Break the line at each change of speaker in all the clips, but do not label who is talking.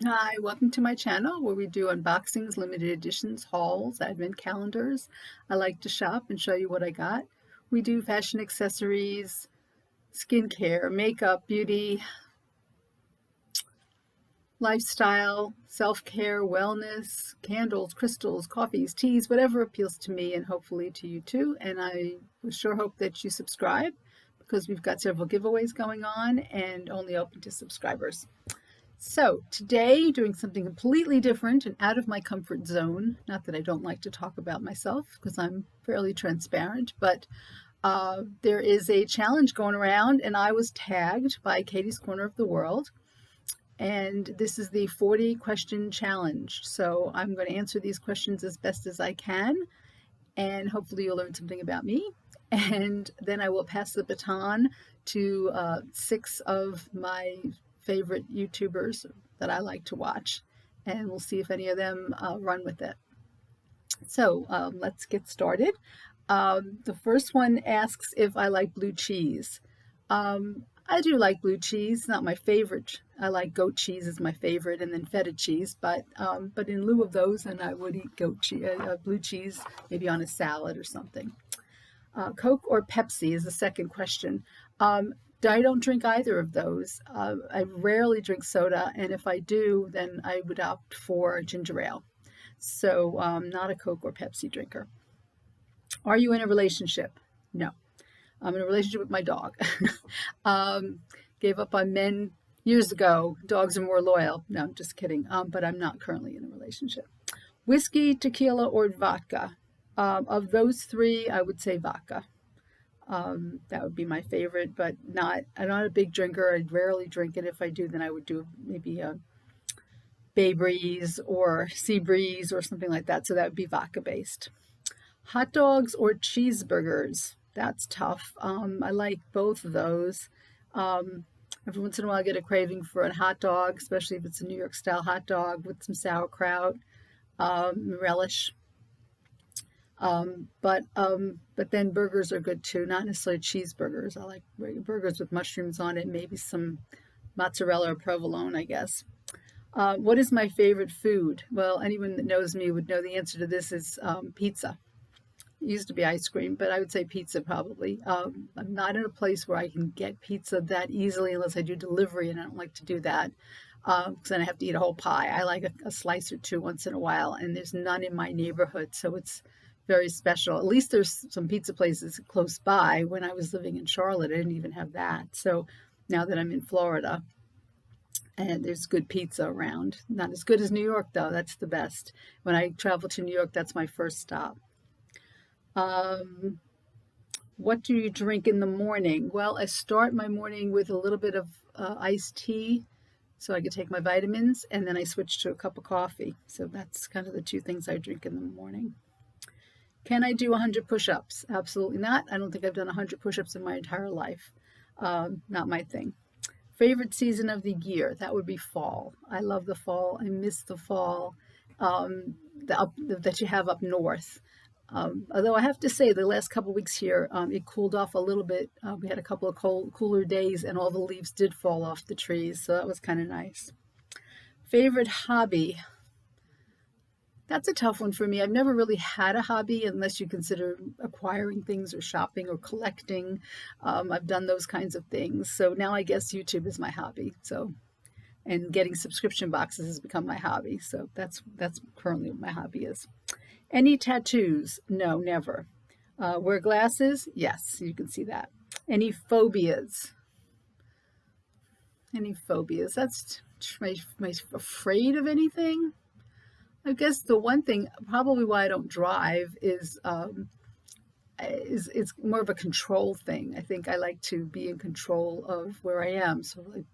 Hi, welcome to my channel where we do unboxings, limited editions, hauls, advent calendars. I like to shop and show you what I got. We do fashion accessories, skincare, makeup, beauty, lifestyle, self-care, wellness, candles, crystals, coffees, teas, whatever appeals to me and hopefully to you too. And I sure hope that you subscribe because we've got several giveaways going on and only open to subscribers. So today, doing something completely different and out of my comfort zone. Not that I don't like to talk about myself because I'm fairly transparent, but there is a challenge going around, and I was tagged by Katie's Corner of the World. And this is the 40 question challenge. So I'm going to answer these questions as best as I can, and hopefully you'll learn something about me. And then I will pass the baton to 6 of my favorite YouTubers that I like to watch, and we'll see if any of them run with it. So let's get started. The first one asks if I like blue cheese. I do like blue cheese, not my favorite. I like goat cheese is my favorite, and then feta cheese. But in lieu of those, then I would eat goat cheese, blue cheese, maybe on a salad or something. Coke or Pepsi is the second question. I don't drink either of those. I rarely drink soda, and if I do, then I would opt for ginger ale. So, not a Coke or Pepsi drinker. Are you in a relationship? No. I'm in a relationship with my dog. um, Gave up on men years ago. Dogs are more loyal. No, I'm just kidding. But I'm not currently in a relationship. Whiskey, tequila, or vodka? Of those three, I would say vodka. That would be my favorite, but I'm not a big drinker. I rarely drink it. If I do, then I would do maybe a Bay Breeze or Sea Breeze or something like that. So that would be vodka based. Hot dogs or cheeseburgers? That's tough. I like both of those. Um, every once in a while, I get a craving for a hot dog, especially if it's a New York style hot dog with some sauerkraut, relish. But then burgers are good too. Not necessarily cheeseburgers. I like burgers with mushrooms on it, maybe some mozzarella or provolone, I guess. What is my favorite food? Well, anyone that knows me would know the answer to this is pizza. It used to be ice cream, but I would say pizza probably. I'm not in a place where I can get pizza that easily unless I do delivery, and I don't like to do that because then I have to eat a whole pie. I like a slice or two once in a while, and there's none in my neighborhood, so it's very special. At least there's some pizza places close by. When I was living in Charlotte, I didn't even have that. So now that I'm in Florida, and there's good pizza around. Not as good as New York, though. That's the best. When I travel to New York, that's my first stop. Um, what do you drink in the morning? Well, I start my morning with a little bit of iced tea so I can take my vitamins, and then I switch to a cup of coffee. So that's kind of the two things I drink in the morning. Can I do 100 push ups? Absolutely not. I don't think I've done 100 push ups in my entire life. Not my thing. Favorite season of the year? That would be fall. I love the fall. I miss the fall that you have up north. Although I have to say, the last couple of weeks here, it cooled off a little bit. We had a couple of cooler days, and all the leaves did fall off the trees, so that was kind of nice. Favorite hobby? That's a tough one for me. I've never really had a hobby unless you consider acquiring things or shopping or collecting. I've done those kinds of things. So now I guess YouTube is my hobby. So and getting subscription boxes has become my hobby. So that's currently what my hobby is. Any tattoos? No, never. Wear glasses? Yes, you can see that. Any phobias? Any phobias? That's my afraid of anything. I guess the one thing probably why I don't drive is it's more of a control thing. I think I like to be in control of where I am. So like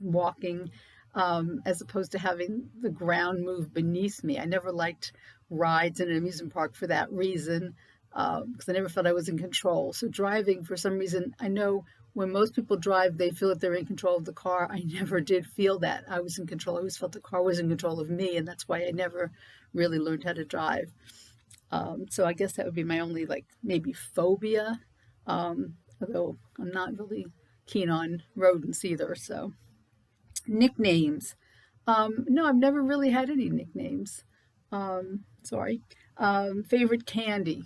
walking as opposed to having the ground move beneath me. I never liked rides in an amusement park for that reason because I never felt I was in control. So driving, for some reason, I know when most people drive, they feel that they're in control of the car. I never did feel that I was in control. I always felt the car was in control of me, and that's why I never really learned how to drive. So I guess that would be my only like maybe phobia, although I'm not really keen on rodents either. So nicknames. No, I've never really had any nicknames. Sorry. Favorite candy?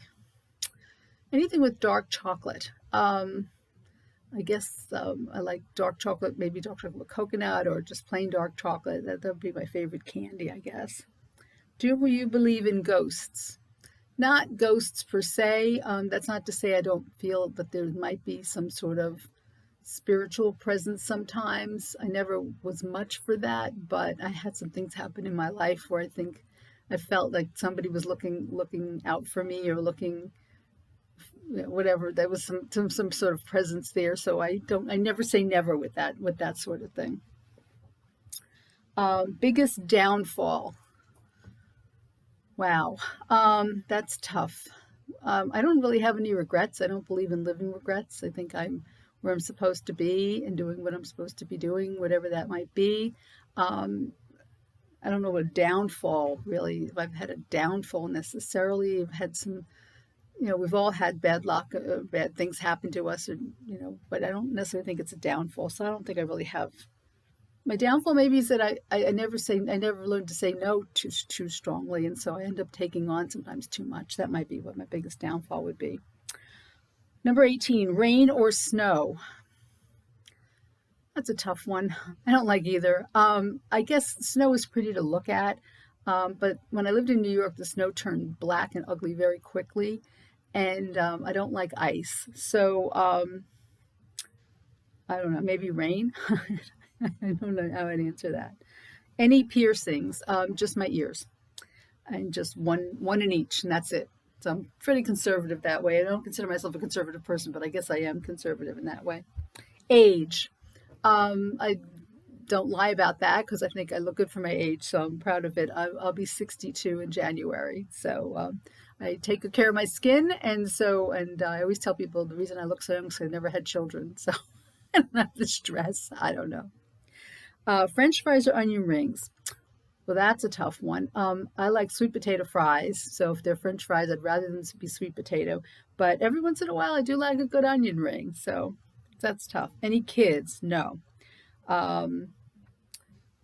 Anything with dark chocolate. I guess I like dark chocolate, maybe dark chocolate with coconut or just plain dark chocolate. That would be my favorite candy, I guess. Do you believe in ghosts? Not ghosts per se. That's not to say I don't feel that there might be some sort of spiritual presence sometimes. I never was much for that, but I had some things happen in my life where I think I felt like somebody was looking out for me, or looking, whatever. There was some sort of presence there. So I never say never with that sort of thing. Biggest downfall. Wow, that's tough. I don't really have any regrets. I don't believe in living regrets. I think I'm where I'm supposed to be and doing what I'm supposed to be doing, whatever that might be. Um, I don't know what a downfall really, if I've had a downfall necessarily. I've had some, we've all had bad luck, bad things happen to us, and, but I don't necessarily think it's a downfall. So I don't think I really have. My downfall maybe is that I never learned to say no too strongly, and so I end up taking on sometimes too much. That might be what my biggest downfall would be. Number 18, rain or snow. That's a tough one. I don't like either. I guess snow is pretty to look at, but when I lived in New York, the snow turned black and ugly very quickly, and I don't like ice. So I don't know, maybe rain. I don't know how I'd answer that. Any piercings? Just my ears, and just one in each, and that's it. So I'm pretty conservative that way. I don't consider myself a conservative person, but I guess I am conservative in that way. Age. I don't lie about that because I think I look good for my age, so I'm proud of it. I'll be 62 in January, so I take good care of my skin, and I always tell people the reason I look so young is because I never had children, so I don't have the stress. I don't know. French fries or onion rings? Well, that's a tough one. I like sweet potato fries, so if they're French fries, I'd rather them be sweet potato. But every once in a while, I do like a good onion ring, so that's tough. Any kids? No. Um,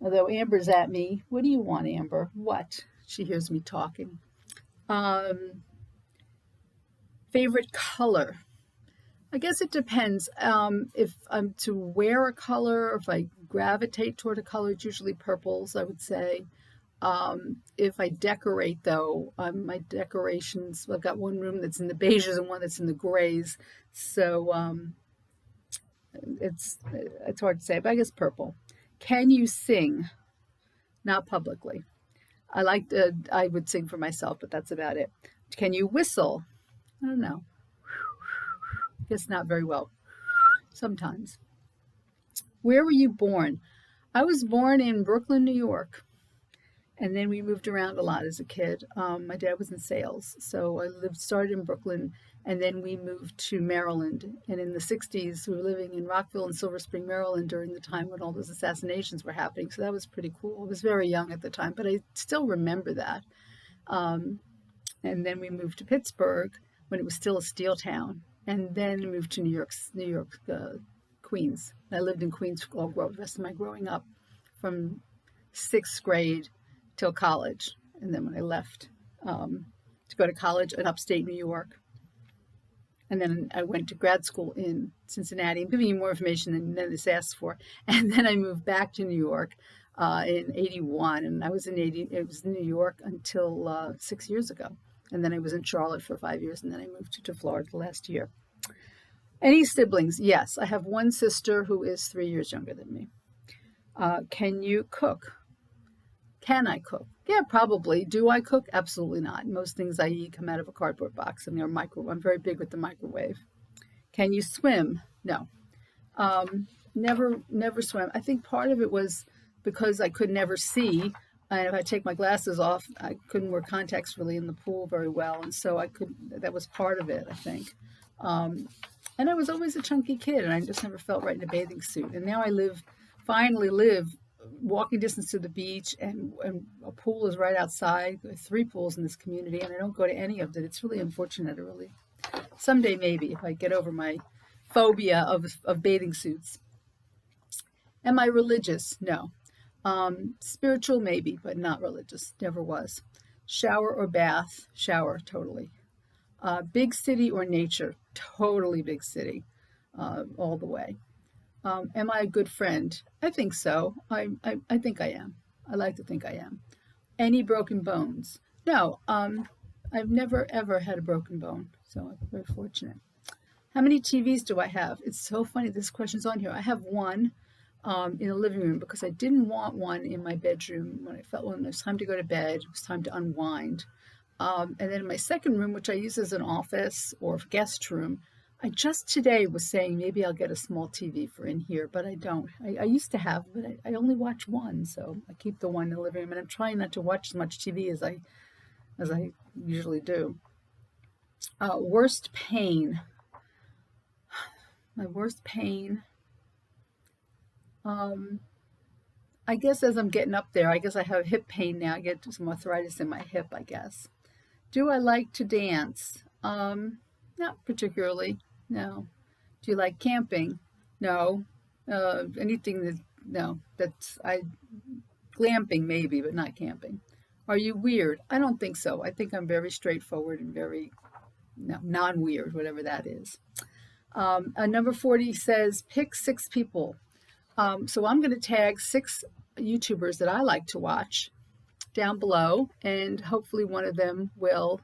Although Amber's at me. What do you want, Amber? What? She hears me talking. Um, Favorite color? I guess it depends. If I'm to wear a color, or if I gravitate toward a color, it's usually purples, I would say. If I decorate, though, my decorations, I've got one room that's in the beiges and one that's in the grays. So it's hard to say, but I guess purple. Can you sing? Not publicly. I would sing for myself, but that's about it. Can you whistle? I don't know. Guess not very well. Sometimes. Where were you born? I was born in Brooklyn, New York, and then we moved around a lot as a kid. My dad was in sales, so started in Brooklyn, and then we moved to Maryland. And in the 60s, we were living in Rockville and Silver Spring, Maryland during the time when all those assassinations were happening. So that was pretty cool. I was very young at the time, but I still remember that. Um, and then we moved to Pittsburgh when it was still a steel town, and then moved to New York, Queens. I lived in Queens all the rest of my growing up, from sixth grade till college, and then when I left to go to college in upstate New York, and then I went to grad school in Cincinnati. I'm giving you more information than this asked for, and then I moved back to New York in '81, and I was in New York until 6 years ago, and then I was in Charlotte for 5 years, and then I moved to Florida last year. Any siblings? Yes, I have one sister who is 3 years younger than me. Can you cook? Can I cook? Yeah, probably. Do I cook? Absolutely not. Most things I eat come out of a cardboard box. I'm very big with the microwave. Can you swim? No. Never swim. I think part of it was because I could never see, and if I take my glasses off, I couldn't wear contacts really in the pool very well, and so that was part of it, I think. And I was always a chunky kid, and I just never felt right in a bathing suit. And now finally live walking distance to the beach, and a pool is right outside. There are 3 pools in this community, and I don't go to any of it. It's really unfortunate. Someday maybe, if I get over my phobia of bathing suits. Am I religious? No. Spiritual, maybe, but not religious. Never was. Shower or bath? Shower, totally. Big city or nature? Totally big city, all the way. Am I a good friend? I think so. I think I am. I like to think I am. Any broken bones? No. I've never ever had a broken bone, so I'm very fortunate. How many TVs do I have? It's so funny. This question's on here. I have one in the living room because I didn't want one in my bedroom when I felt when it was time to go to bed. It was time to unwind. And then in my second room, which I use as an office or guest room, I just today was saying maybe I'll get a small TV for in here, but I don't. I used to have, but I only watch one, so I keep the one in the living room, and I'm trying not to watch as much TV as I usually do. Worst pain. My worst pain. I guess as I'm getting up there, I guess I have hip pain now. I get some arthritis in my hip, I guess. Do I like to dance? Not particularly. No. Do you like camping? No. Anything that no. That's I glamping maybe, but not camping. Are you weird? I don't think so. I think I'm very straightforward and very no, non-weird, whatever that is. Number 40 says pick 6 people. So I'm going to tag 6 YouTubers that I like to watch down below, and hopefully one of them will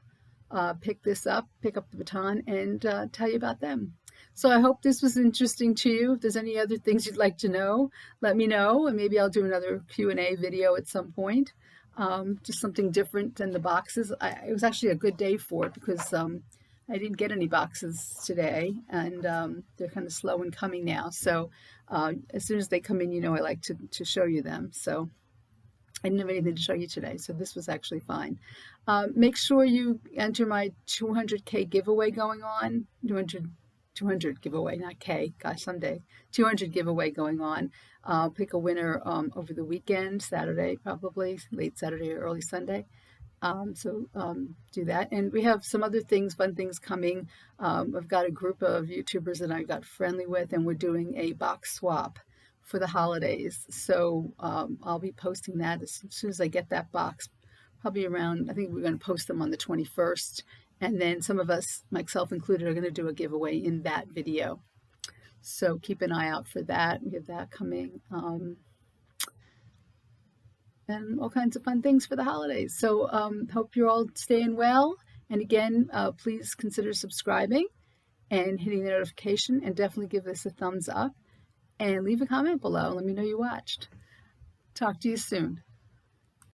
pick up the baton, and tell you about them. So I hope this was interesting to you. If there's any other things you'd like to know, let me know, and maybe I'll do another Q&A video at some point. Just something different than the boxes. It was actually a good day for it because I didn't get any boxes today, and they're kind of slow in coming now. So as soon as they come in, I like to show you them. So I didn't have anything to show you today, so this was actually fine. Make sure you enter my 200K giveaway going on. 200 giveaway, not K. Gosh, someday. 200 giveaway going on. I'll pick a winner over the weekend, Saturday probably, late Saturday or early Sunday. So do that. And we have some other things, fun things coming. I've got a group of YouTubers that I got friendly with, and we're doing a box swap for the holidays. So I'll be posting that as soon as I get that box, probably around, I think we're going to post them on the 21st. And then some of us, myself included, are going to do a giveaway in that video. So keep an eye out for that. We have that coming. And all kinds of fun things for the holidays. So hope you're all staying well. And again, please consider subscribing and hitting the notification, and definitely give this a thumbs up and leave a comment below. Let me know you watched. Talk to you soon.